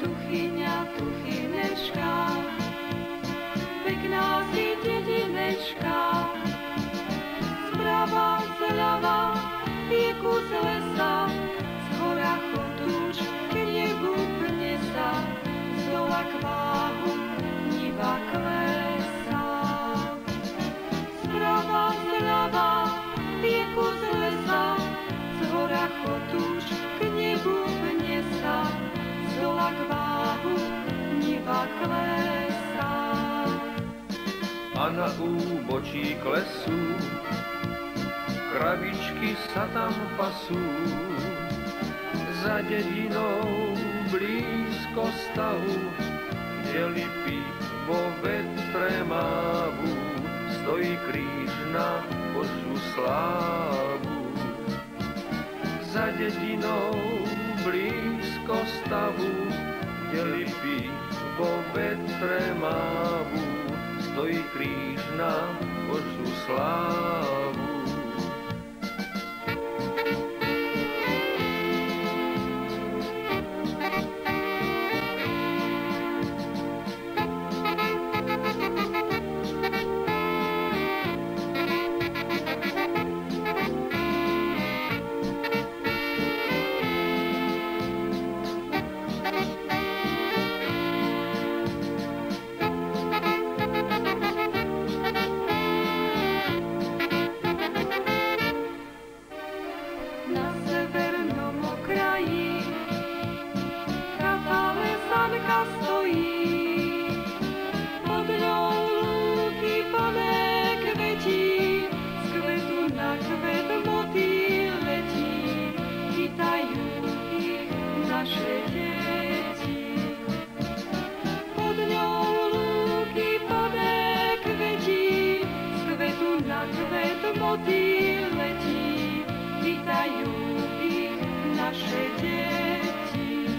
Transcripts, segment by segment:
tuchinečka, pekná si dedinečka. Sprava, zľava je kus lesa, z hora chotúč k nebu pne sa, z dola k váhu niva klesa. Sprava, zľava je kus lesa, z hora chotúč k nebu pne sa, z dola k váhu niva klesa. A na úbočí klesu kravičky sa tam pasú, za dedinou blízko stavu, kde lipy vo vetre mávu, stojí kríž na Božiu slávu. Za dedinou blízko stavu, kde lipy vo vetre mávu, stojí kríž na Božiu slávu. Motýl letí, vítajú ich naše deti.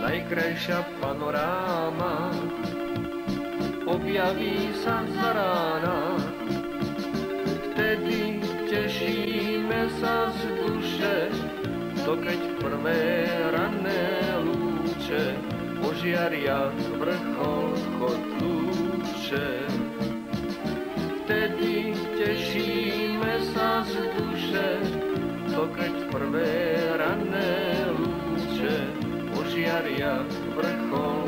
Najkrajšia panoráma objaví sa z rána, vtedy tešíme sa z duše, dokeď prvé ranné lúče ožiaria vrchol Chodúče. Vtedy tešíme sa z duše, dokeď prvé ranné lúče ožiaria vrchol